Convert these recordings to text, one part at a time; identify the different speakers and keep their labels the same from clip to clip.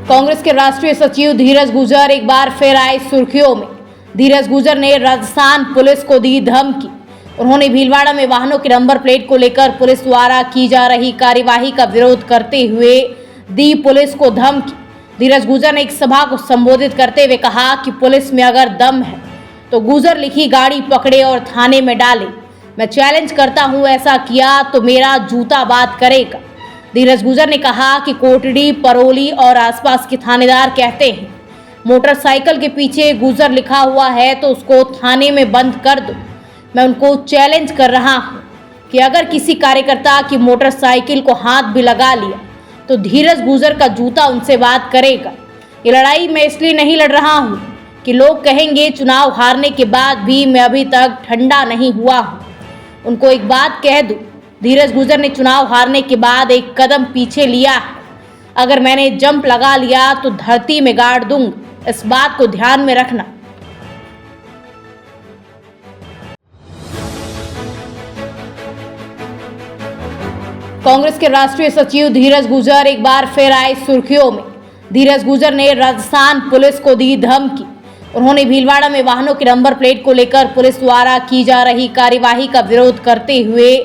Speaker 1: कांग्रेस के राष्ट्रीय सचिव धीरज गुजर एक बार फिर आए सुर्खियों में। धीरज गुजर ने राजस्थान पुलिस को दी धमकी। उन्होंने भीलवाड़ा में वाहनों के नंबर प्लेट को लेकर पुलिस द्वारा की जा रही कार्यवाही का विरोध करते हुए दी पुलिस को धमकी। धीरज गुजर ने एक सभा को संबोधित करते हुए कहा कि पुलिस में अगर दम है तो गुजर लिखी गाड़ी पकड़े और थाने में डाले। मैं चैलेंज करता हूं, ऐसा किया तो मेरा जूता बात करेगा। धीरज गुजर ने कहा कि कोटड़ी, परोली और आसपास के थानेदार कहते हैं मोटरसाइकिल के पीछे गुजर लिखा हुआ है तो उसको थाने में बंद कर दो। मैं उनको चैलेंज कर रहा हूं कि अगर किसी कार्यकर्ता की मोटरसाइकिल को हाथ भी लगा लिया तो धीरज गुजर का जूता उनसे बात करेगा। ये लड़ाई मैं इसलिए नहीं लड़ रहा हूं कि लोग कहेंगे चुनाव हारने के बाद भी मैं अभी तक ठंडा नहीं हुआ हूं। उनको एक बात कह दूं, धीरज गुजर ने चुनाव हारने के बाद एक कदम पीछे लिया है। अगर मैंने जंप लगा लिया तो धरती में गाड़ दूंगा, इस बात को ध्यान में रखना। कांग्रेस के राष्ट्रीय सचिव धीरज गुजर एक बार फिर आए सुर्खियों में। धीरज गुजर ने राजस्थान पुलिस को दी धमकी। उन्होंने भीलवाड़ा में वाहनों के नंबर प्लेट को लेकर पुलिस द्वारा की जा रही कार्यवाही का विरोध करते हुए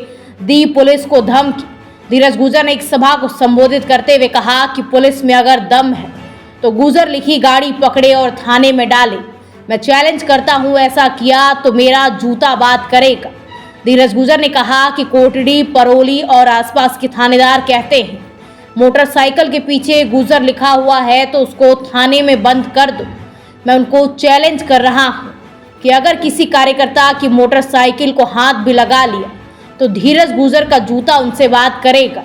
Speaker 1: दी पुलिस को धमकी। धीरज गुजर ने एक सभा को संबोधित करते हुए कहा कि पुलिस में अगर दम है तो गुजर लिखी गाड़ी पकड़े और थाने में डाले। मैं चैलेंज करता हूं, ऐसा किया तो मेरा जूता बात करेगा। धीरज गुजर ने कहा कि कोटड़ी, परोली और आसपास के थानेदार कहते हैं मोटरसाइकिल के पीछे गुजर लिखा हुआ है तो उसको थाने में बंद कर दो। मैं उनको चैलेंज कर रहा हूं कि अगर किसी कार्यकर्ता की मोटरसाइकिल को हाथ भी लगा लिया तो धीरज गुजर का जूता उनसे बात करेगा।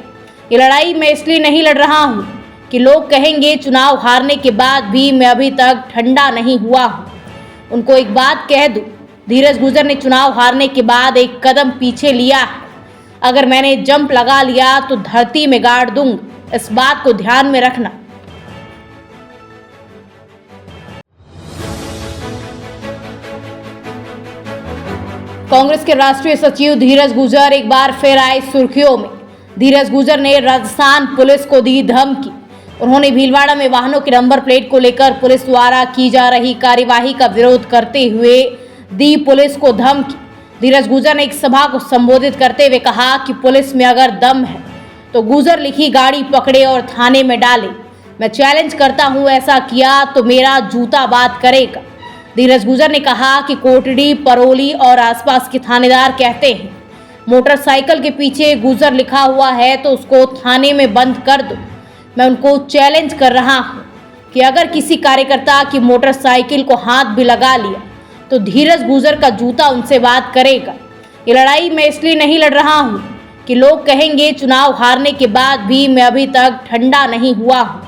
Speaker 1: ये लड़ाई मैं इसलिए नहीं लड़ रहा हूं कि लोग कहेंगे चुनाव हारने के बाद भी मैं अभी तक ठंडा नहीं हुआ हूं। उनको एक बात कह दूं, धीरज गुजर ने चुनाव हारने के बाद एक कदम पीछे लिया है। अगर मैंने जंप लगा लिया तो धरती में गाड़ दूंगा, इस बात को ध्यान में रखना। कांग्रेस के राष्ट्रीय सचिव धीरज गुजर एक बार फिर आए सुर्खियों में। धीरज गुजर ने राजस्थान पुलिस को दी धमकी। उन्होंने भीलवाड़ा में वाहनों के नंबर प्लेट को लेकर पुलिस द्वारा की जा रही कार्यवाही का विरोध करते हुए दी पुलिस को धमकी। धीरज गुजर ने एक सभा को संबोधित करते हुए कहा कि पुलिस में अगर दम है तो गुजर लिखी गाड़ी पकड़े और थाने में डाले। मैं चैलेंज करता हूं, ऐसा किया तो मेरा जूता बात करेगा। धीरज गुजर ने कहा कि कोटड़ी, परोली और आसपास के थानेदार कहते हैं मोटरसाइकिल के पीछे गुजर लिखा हुआ है तो उसको थाने में बंद कर दो। मैं उनको चैलेंज कर रहा हूं कि अगर किसी कार्यकर्ता की मोटरसाइकिल को हाथ भी लगा लिया तो धीरज गुजर का जूता उनसे बात करेगा। ये लड़ाई मैं इसलिए नहीं लड़ रहा हूं कि लोग कहेंगे चुनाव हारने के बाद भी मैं अभी तक ठंडा नहीं हुआ हूं।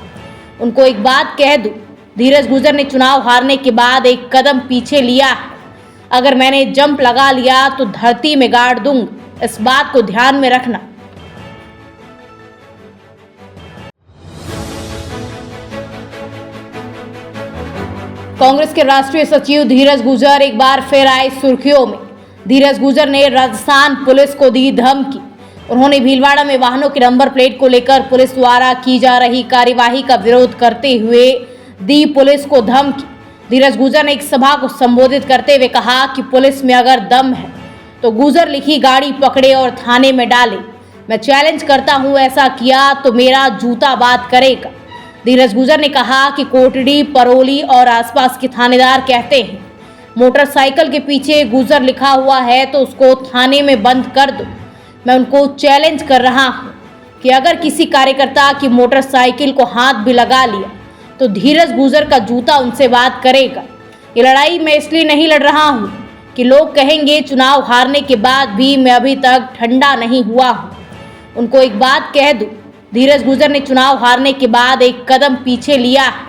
Speaker 1: उनको एक बात कह दूं, धीरज गुजर ने चुनाव हारने के बाद एक कदम पीछे लिया है। अगर मैंने जंप लगा लिया तो धरती में गाड़ दूंगा, इस बात को ध्यान में रखना। कांग्रेस के राष्ट्रीय सचिव धीरज गुजर एक बार फिर आए सुर्खियों में। धीरज गुजर ने राजस्थान पुलिस को दी धमकी। उन्होंने भीलवाड़ा में वाहनों के नंबर प्लेट को लेकर पुलिस द्वारा की जा रही कार्यवाही का विरोध करते हुए दी पुलिस को धमकी। धीरज गुजर ने एक सभा को संबोधित करते हुए कहा कि पुलिस में अगर दम है तो गुजर लिखी गाड़ी पकड़े और थाने में डाले। मैं चैलेंज करता हूं, ऐसा किया तो मेरा जूता बात करेगा। धीरज गुजर ने कहा कि कोटड़ी, परोली और आसपास के थानेदार कहते हैं मोटरसाइकिल के पीछे गुजर लिखा हुआ है तो उसको थाने में बंद कर दो। मैं उनको चैलेंज कर रहा हूं कि अगर किसी कार्यकर्ता की मोटरसाइकिल को हाथ भी लगा लिया तो धीरज गुजर का जूता उनसे बात करेगा। ये लड़ाई मैं इसलिए नहीं लड़ रहा हूं कि लोग कहेंगे चुनाव हारने के बाद भी मैं अभी तक ठंडा नहीं हुआ हूं। उनको एक बात कह दूं, धीरज गुजर ने चुनाव हारने के बाद एक कदम पीछे लिया है।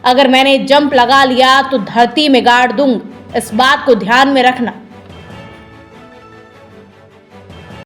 Speaker 1: अगर मैंने जंप लगा लिया तो धरती में गाड़ दूंगा, इस बात को ध्यान में रखना।